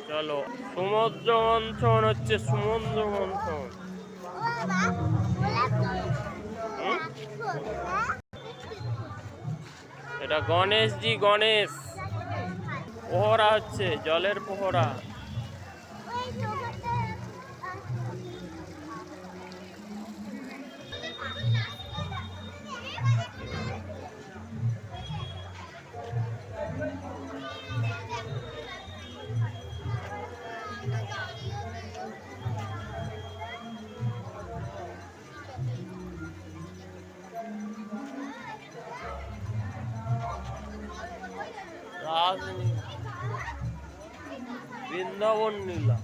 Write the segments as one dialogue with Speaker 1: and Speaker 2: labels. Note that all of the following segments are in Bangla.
Speaker 1: চলো সমুদ্র মন্থন হচ্ছে, সমুদ্র মন্থন। এটা গণেশজি, গণেশ পোহরা হচ্ছে, জলের পোহরা। বৃন্দাবন নীলা।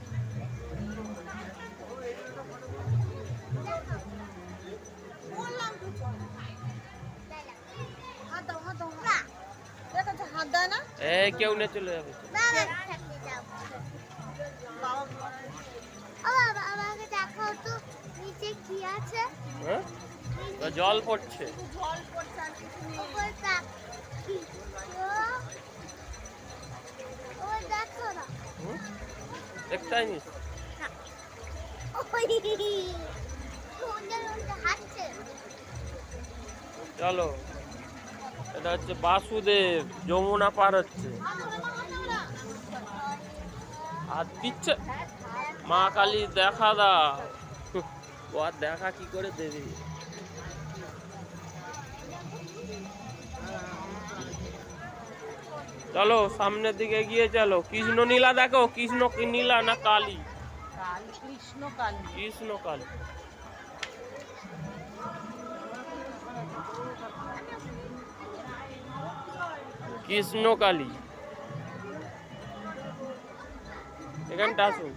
Speaker 1: কেউ নিয়ে চলে যাবে। জল পড়ছে, দেখতে নিস। চলো, এটা হচ্ছে বাসুদেব, যমুনা পার হচ্ছে। আর দিচ্ছে মা কালী, দেখা দাও। ও আর দেখা কি করে দেবে? চলো সামনের দিকে গিয়ে চলো। কৃষ্ণ নীলা দেখো, কৃষ্ণ নীলা না কালী? কৃষ্ণ কালী, কৃষ্ণ কালী। কৃষ্ণ কালী, এখানটা আসুন।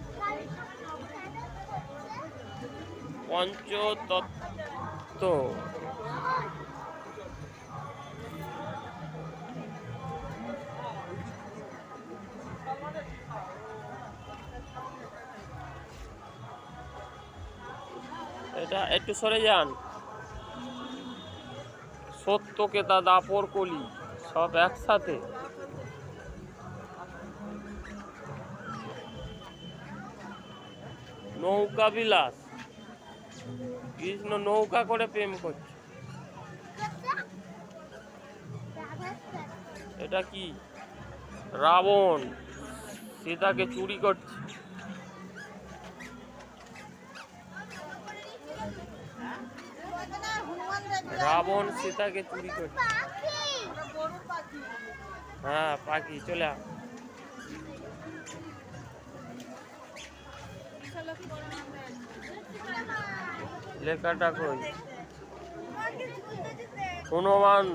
Speaker 1: পঞ্চতত্ত্ব, এটা একটু সরে যান। সত্যকেতা, দাপর কলি সব একসাথে। নৌকা বিলাস, কৃষ্ণ নৌকা করে প্রেম করছে। এটা কি? রাবণ সীতাকে চুরি করছে। রাবণ সীতাকে চুরি করছে। হ্যাঁ পাখি, চলে আ। লেখাটা কই? হনুমান।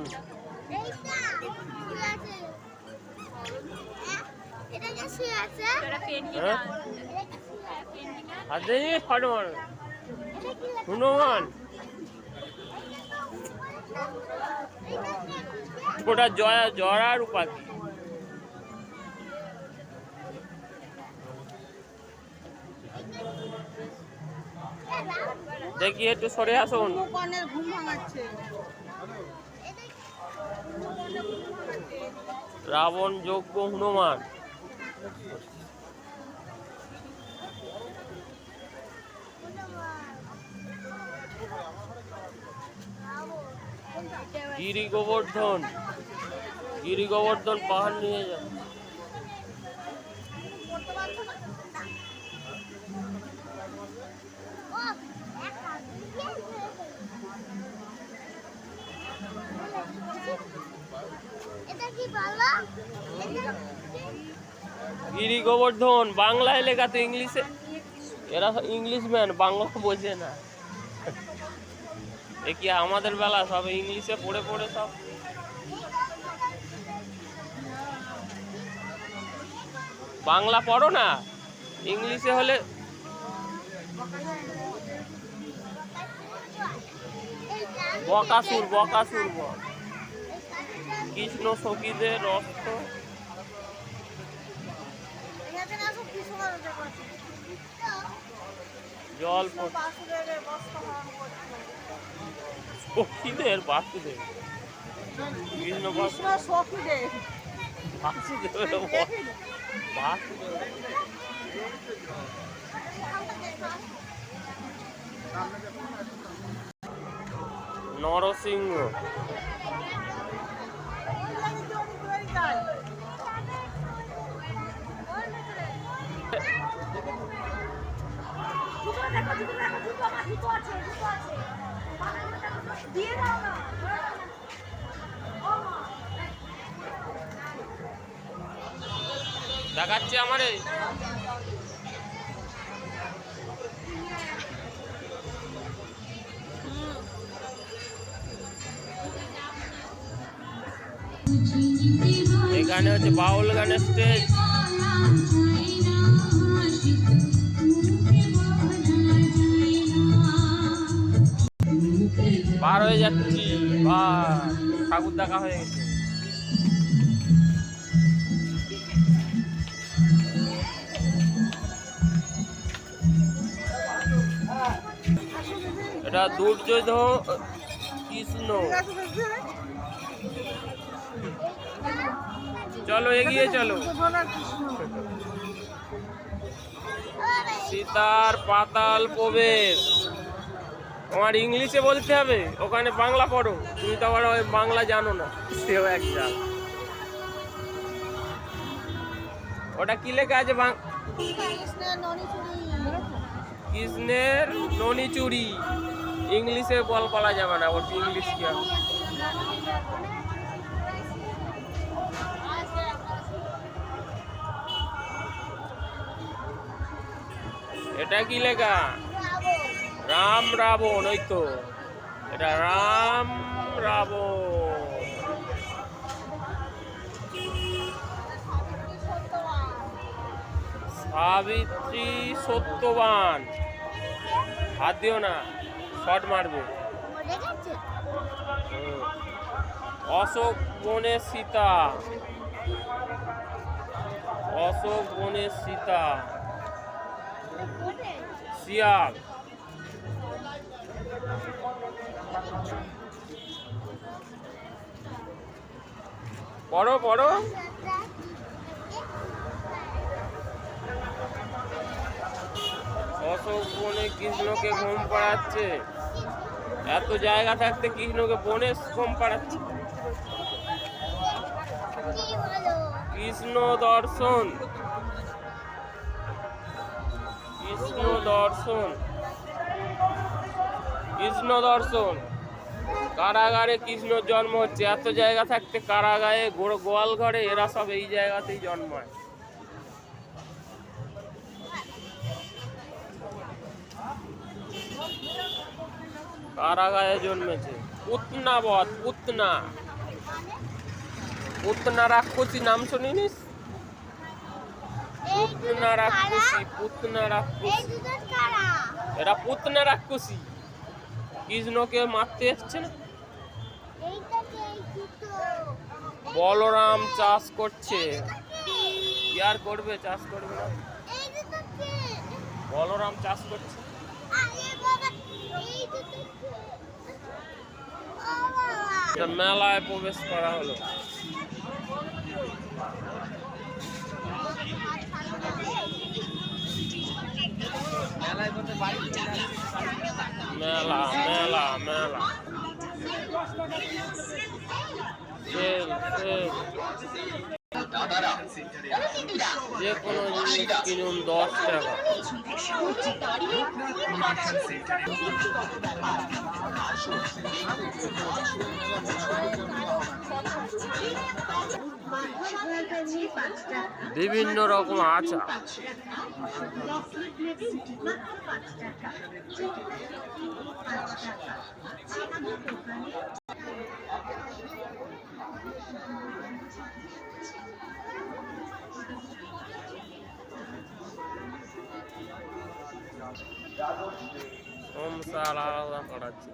Speaker 1: হনুমান ওটা জরার পাখি। দেখি একটু সরে আসুন। রাবণ যজ্ঞ হনুমান। গিরি গোবর্ধন, গিরি গোবর্ধন পাহাড় নিয়ে যান। গিরি গোবর্ধন বাংলায় লেখা তো, ইংলিশে। এরা ইংলিশ ম্যান, বাংলা বোঝে না। এ কি আমাদের বেলা সব ইংলিশে পড়ে পড়ে সব। বাংলা পড়ো না, ইংলিশে হলে। বকাসুর, বকাসুর বল। কৃষ্ণ সখীদের রক্ত। জল সখীদের, বাসুদেব, কৃষ্ণ সখীদের। নরসিংহ দেখাচ্ছে আমারে এখানে হচ্ছে বাউল গানের স্টেজ। বার হয়ে যাচ্ছি, ঠাকুর দেখা হয়ে গেছে। এটা দুর্যোধন কৃষ্ণ। চলো এগিয়ে চলো। সীতার পাতাল প্রবেশ। তোমার ইংলিশে বলতে হবে, ওখানে বাংলা পড়ো। তুমি তো আবার বাংলা জানো না, সেও এক জাল। ওটা কি লেখা আছে? কৃষ্ণের ননি চুরি। ইংলিশে বলা যাবে না, ওর ইংলিশ কি হবে? এটা কি লেখা? রাম রাবণ। ওই তো, এটা রাম রাবণ। সাবিত্রী সত্যবান। হাত দিও না, শট মারবে। অশোক বনের সীতা। অশোক বনের সীতা। শিয়াল। পড়ো পড়ো। অশোক বনে কৃষ্ণকে ঘুম পাড়াচ্ছে। এত জায়গা থাকতে কৃষ্ণকে বনে ঘুম পাড়াচ্ছে। কৃষ্ণ দর্শন। কৃষ্ণ দর্শন। কৃষ্ণ দর্শন। কারাগারে কৃষ্ণর জন্ম হচ্ছে। এত জায়গা থাকতে কারাগারে, গোয়াল ঘরে, এরা সব এই জায়গাতেই জন্মায়। কারাগারে জন্মেছে। পুতনা বধ। পুতনা। পুতনা রাক্ষসী নাম শুনিনিস? পুতনা রাক্ষসী। পুতনা রাক্ষসী। এরা পুতনা রাক্ষসী। কৃষ্ণকে মারতে এসছে না। বলরাম চাষ করছে। কি আর করবে? চাষ করবে না। বলরাম চাষ করছে। মেলায় প্রবেশ করা হলো। মেলা মেলা মেলা। যে কোনো জিনিস কিনুন 10 টাকা। বিভিন্ন রকম আচার। আলাদা করাচ্ছে।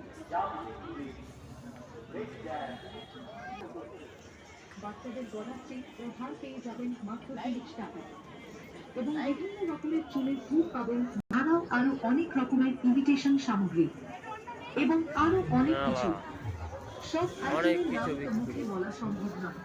Speaker 2: বাচ্চাদের গড়াচ্ছে ও হার পেয়ে যাবেন মাত্র 30 টাকা এবং বিভিন্ন রকমের চুলের ফুল পাবেন। আরো অনেক রকমের ইমিটেশন সামগ্রী এবং আরো অনেক কিছু। সব আইটেমের নাম মুখে বলা সম্ভব নয়।